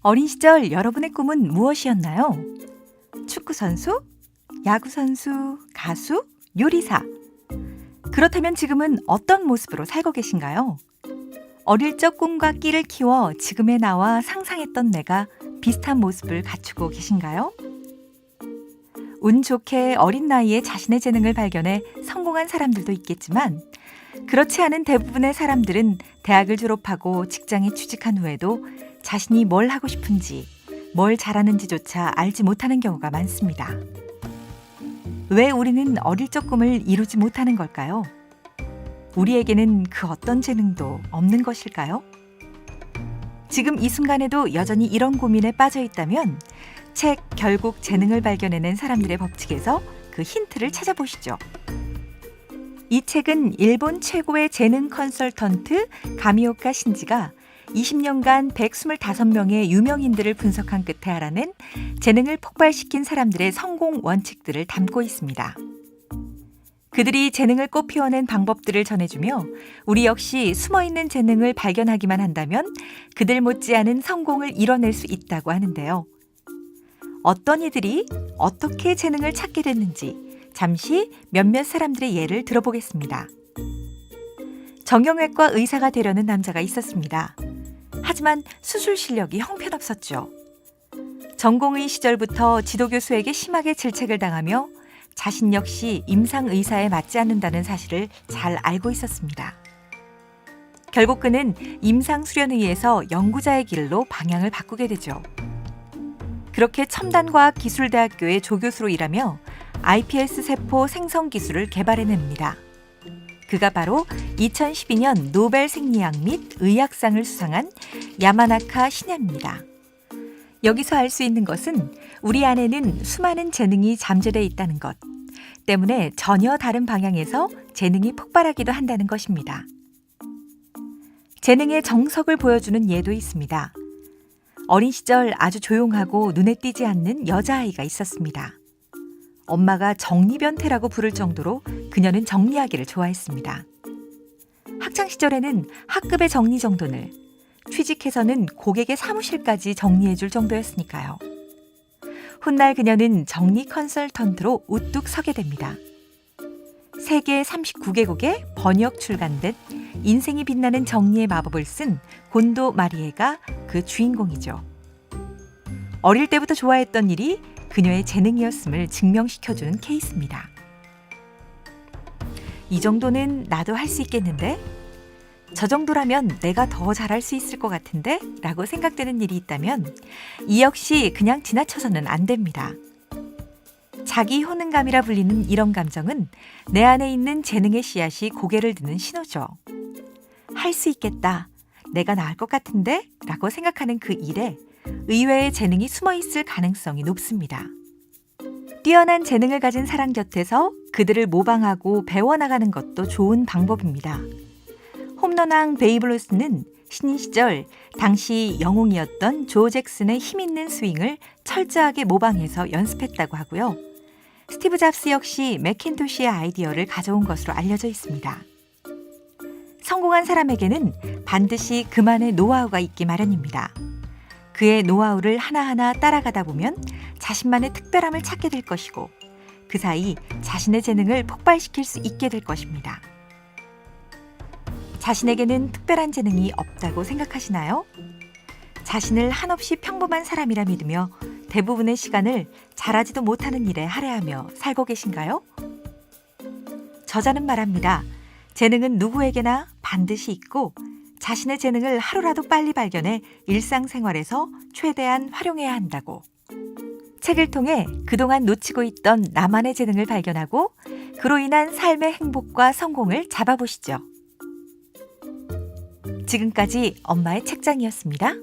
어린 시절 여러분의 꿈은 무엇이었나요? 축구선수, 야구선수, 가수, 요리사. 그렇다면 지금은 어떤 모습으로 살고 계신가요? 어릴 적 꿈과 끼를 키워 지금의 나와 상상했던 내가 비슷한 모습을 갖추고 계신가요? 운 좋게 어린 나이에 자신의 재능을 발견해 성공한 사람들도 있겠지만 그렇지 않은 대부분의 사람들은 대학을 졸업하고 직장에 취직한 후에도 자신이 뭘 하고 싶은지, 뭘 잘하는지조차 알지 못하는 경우가 많습니다. 왜 우리는 어릴 적 꿈을 이루지 못하는 걸까요? 우리에게는 그 어떤 재능도 없는 것일까요? 지금 이 순간에도 여전히 이런 고민에 빠져 있다면 책 결국 재능을 발견해낸 사람들의 법칙에서 그 힌트를 찾아보시죠. 이 책은 일본 최고의 재능 컨설턴트 가미오카 신지가 20년간 125명의 유명인들을 분석한 끝에 알아낸 재능을 폭발시킨 사람들의 성공 원칙들을 담고 있습니다. 그들이 재능을 꽃피워낸 방법들을 전해주며 우리 역시 숨어있는 재능을 발견하기만 한다면 그들 못지않은 성공을 이뤄낼 수 있다고 하는데요. 어떤 이들이 어떻게 재능을 찾게 됐는지 잠시 몇몇 사람들의 예를 들어보겠습니다. 정형외과 의사가 되려는 남자가 있었습니다. 하지만 수술 실력이 형편없었죠. 전공의 시절부터 지도교수에게 심하게 질책을 당하며 자신 역시 임상의사에 맞지 않는다는 사실을 잘 알고 있었습니다. 결국 그는 임상수련의에서 연구자의 길로 방향을 바꾸게 되죠. 그렇게 첨단과학기술대학교의 조교수로 일하며 iPS 세포 생성 기술을 개발해냅니다. 그가 바로 2012년 노벨 생리학 및 의학상을 수상한 야마나카 시냐입니다. 여기서 알 수 있는 것은 우리 안에는 수많은 재능이 잠재되어 있다는 것 때문에 전혀 다른 방향에서 재능이 폭발하기도 한다는 것입니다. 재능의 정석을 보여주는 예도 있습니다. 어린 시절 아주 조용하고 눈에 띄지 않는 여자아이가 있었습니다. 엄마가 정리변태라고 부를 정도로 그녀는 정리하기를 좋아했습니다. 학창시절에는 학급의 정리 정돈을, 취직해서는 고객의 사무실까지 정리해줄 정도였으니까요. 훗날 그녀는 정리 컨설턴트로 우뚝 서게 됩니다. 세계 39개국에 번역 출간된 인생이 빛나는 정리의 마법을 쓴 곤도 마리에가 그 주인공이죠. 어릴 때부터 좋아했던 일이 그녀의 재능이었음을 증명시켜주는 케이스입니다. 이 정도는 나도 할 수 있겠는데? 저 정도라면 내가 더 잘할 수 있을 것 같은데? 라고 생각되는 일이 있다면 이 역시 그냥 지나쳐서는 안 됩니다. 자기 효능감이라 불리는 이런 감정은 내 안에 있는 재능의 씨앗이 고개를 드는 신호죠. 할 수 있겠다, 내가 나을 것 같은데? 라고 생각하는 그 일에 의외의 재능이 숨어있을 가능성이 높습니다. 뛰어난 재능을 가진 사람 곁에서 그들을 모방하고 배워나가는 것도 좋은 방법입니다. 홈런왕 베이브 루스는 신인 시절 당시 영웅이었던 조 잭슨의 힘있는 스윙을 철저하게 모방해서 연습했다고 하고요. 스티브 잡스 역시 맥킨토시의 아이디어를 가져온 것으로 알려져 있습니다. 성공한 사람에게는 반드시 그만의 노하우가 있기 마련입니다. 그의 노하우를 하나하나 따라가다 보면 자신만의 특별함을 찾게 될 것이고 그 사이 자신의 재능을 폭발시킬 수 있게 될 것입니다. 자신에게는 특별한 재능이 없다고 생각하시나요? 자신을 한없이 평범한 사람이라 믿으며 대부분의 시간을 잘하지도 못하는 일에 할애하며 살고 계신가요? 저자는 말합니다. 재능은 누구에게나 반드시 있고 자신의 재능을 하루라도 빨리 발견해 일상생활에서 최대한 활용해야 한다고. 책을 통해 그동안 놓치고 있던 나만의 재능을 발견하고 그로 인한 삶의 행복과 성공을 잡아보시죠. 지금까지 엄마의 책장이었습니다.